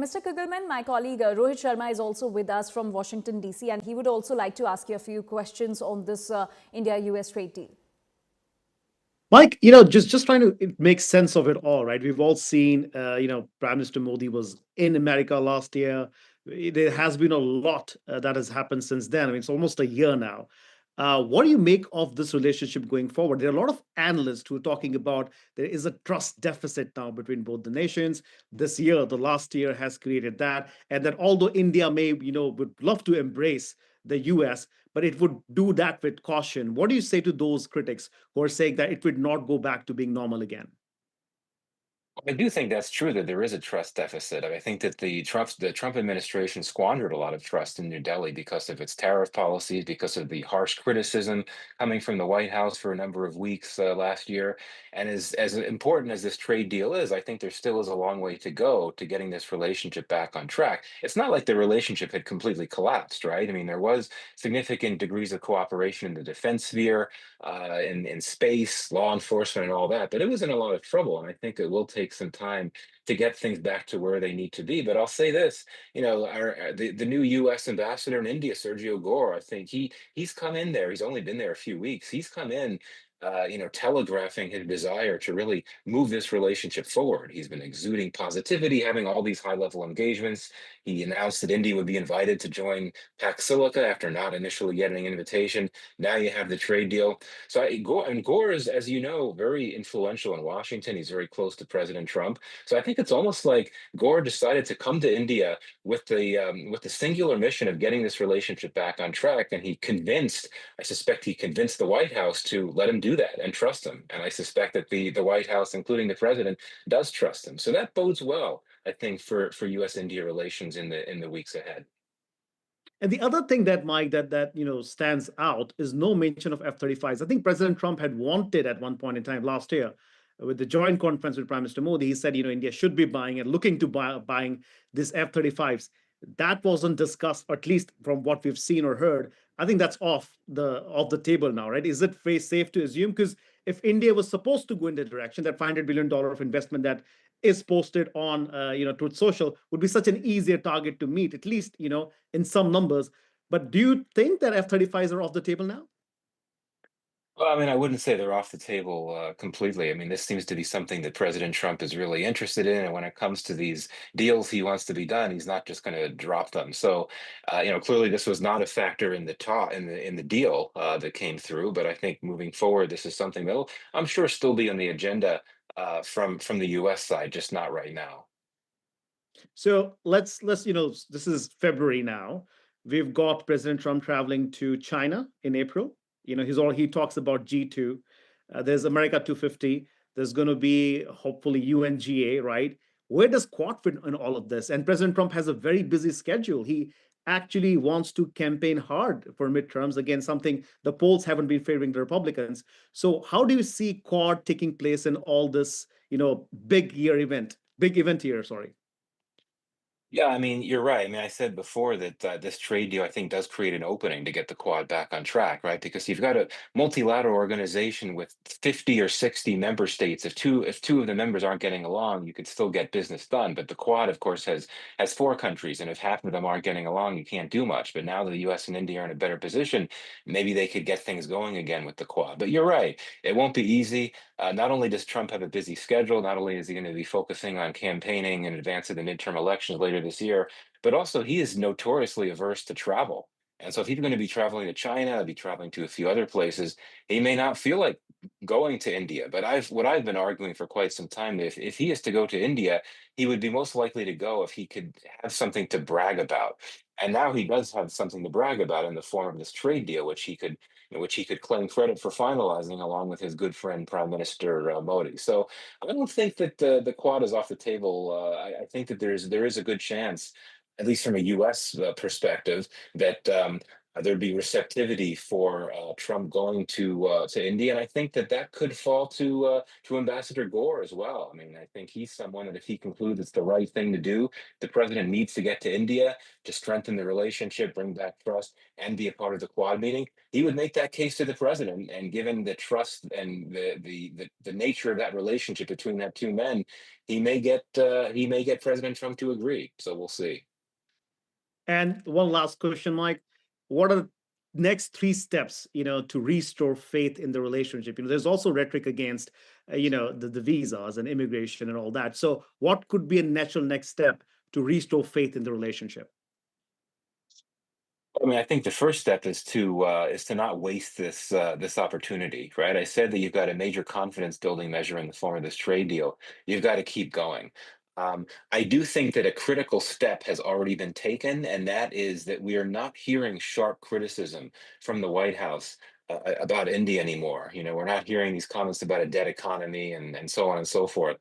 Mr. Kugelman, my colleague Rohit Sharma is also with us from Washington, D.C., and he would also like to ask you a few questions on this India-US trade deal. Mike, just trying to make sense of it all, right? We've all seen, Prime Minister Modi was in America last year. There has been a lot that has happened since then. I mean, it's almost a year now. What do you make of this relationship going forward? There are a lot of analysts who are talking about there is a trust deficit now between both the nations. This year, the last year has created that, and that although India may, would love to embrace the US, but it would do that with caution. What do you say to those critics who are saying that it would not go back to being normal again? I do think that's true that there is a trust deficit. I think that the Trump administration squandered a lot of trust in New Delhi because of its tariff policies, because of the harsh criticism coming from the White House for a number of weeks last year. And as important as this trade deal is, I think there still is a long way to go to getting this relationship back on track. It's not like the relationship had completely collapsed, right? I mean, there was significant degrees of cooperation in the defense sphere, in space, law enforcement, and all that. But it was in a lot of trouble, and I think it will take some time to get things back to where they need to be. But I'll say this, the new U.S. ambassador in India, Sergio Gore, I think he's come in there. He's only been there a few weeks. He's come in. Telegraphing his desire to really move this relationship forward. He's been exuding positivity, having all these high-level engagements. He announced that India would be invited to join Pax Silica after not initially getting an invitation. Now you have the trade deal. Gore is, as you know, very influential in Washington. He's very close to President Trump. So I think it's almost like Gore decided to come to India with the singular mission of getting this relationship back on track, and I suspect he convinced the White House to let him do that and trust him. And I suspect that the White House, including the president, does trust him. So that bodes well, I think, for U.S. India relations in the weeks ahead. And the other thing that Mike that stands out is no mention of F-35s. I think President Trump had wanted at one point in time last year with the joint conference with Prime Minister Modi. He said India should be buying and looking to buying this F-35s. That wasn't discussed, at least from what we've seen or heard. I think that's off the table now, right? Is it very safe to assume? Because if India was supposed to go in the direction, that $500 billion of investment that is posted on Truth Social would be such an easier target to meet, at least in some numbers. But do you think that F-35s are off the table now? Well, I mean, I wouldn't say they're off the table completely. I mean, this seems to be something that President Trump is really interested in, and when it comes to these deals he wants to be done, he's not just going to drop them. So, clearly, this was not a factor in the deal that came through. But I think moving forward, this is something that'll, I'm sure, still be on the agenda from the U.S. side, just not right now. So let's this is February now. We've got President Trump traveling to China in April. He talks about G2. There's America 250. There's going to be hopefully UNGA, right? Where does Quad fit in all of this? And President Trump has a very busy schedule. He actually wants to campaign hard for midterms, again, something the polls haven't been favoring the Republicans. So how do you see Quad taking place in all this, big event here, sorry? Yeah, I mean, you're right. I mean, I said before that this trade deal, I think, does create an opening to get the Quad back on track, right? Because you've got a multilateral organization with 50 or 60 member states. If two of the members aren't getting along, you could still get business done. But the Quad, of course, has four countries, and if half of them aren't getting along, you can't do much. But now that the U.S. and India are in a better position, maybe they could get things going again with the Quad. But you're right, it won't be easy. Not only does Trump have a busy schedule, not only is he going to be focusing on campaigning in advance of the midterm elections later this year, but also he is notoriously averse to travel. And so if he's going to be traveling to China, be traveling to a few other places, he may not feel like going to India. But I've been arguing for quite some time that if he is to go to India, he would be most likely to go if he could have something to brag about. And now he does have something to brag about in the form of this trade deal, which he could claim credit for finalizing along with his good friend Prime Minister Modi. So I don't think that the Quad is off the table. I think that there is a good chance, at least from a U.S. Perspective, that there'd be receptivity for Trump going to India, and I think that that could fall to Ambassador Gore as well. I mean, I think he's someone that if he concludes it's the right thing to do, the president needs to get to India to strengthen the relationship, bring back trust, and be a part of the Quad meeting. He would make that case to the president, and given the trust and the nature of that relationship between that two men, he may get President Trump to agree. So we'll see. And one last question, Mike. What are the next three steps, to restore faith in the relationship? There's also rhetoric against, the visas and immigration and all that. So what could be a natural next step to restore faith in the relationship? I mean, I think the first step is to not waste this opportunity, right? I said that you've got a major confidence building measure in the form of this trade deal. You've got to keep going. I do think that a critical step has already been taken, and that is that we are not hearing sharp criticism from the White House about India anymore. We're not hearing these comments about a dead economy and so on and so forth.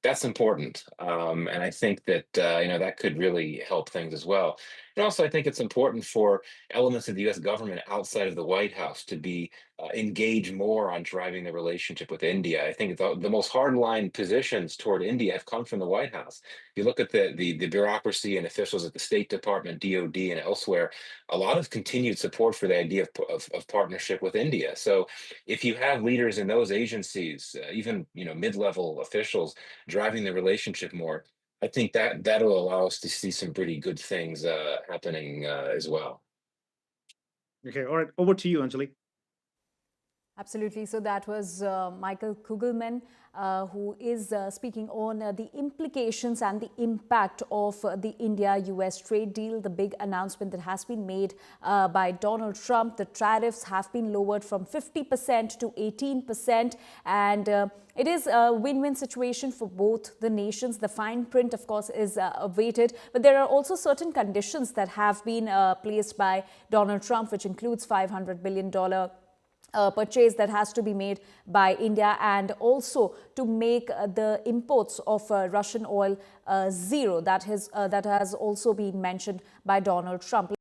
That's important, and I think that that could really help things as well. And also, I think it's important for elements of the U.S. government outside of the White House to be engaged more on driving the relationship with India. I think the most hardline positions toward India have come from the White House. If you look at the bureaucracy and officials at the State Department, DoD, and elsewhere, a lot of continued support for the idea of partnership with India. So if you have leaders in those agencies, even mid-level officials driving the relationship more, I think that that'll allow us to see some pretty good things happening as well. Okay, all right. Over to you, Anjali. Absolutely. So that was Michael Kugelman, who is speaking on the implications and the impact of the India-US trade deal, the big announcement that has been made by Donald Trump. The tariffs have been lowered from 50% to 18%, and it is a win-win situation for both the nations. The fine print, of course, is awaited, but there are also certain conditions that have been placed by Donald Trump, which includes $500 billion purchase that has to be made by India, and also to make the imports of Russian oil zero. That has also been mentioned by Donald Trump.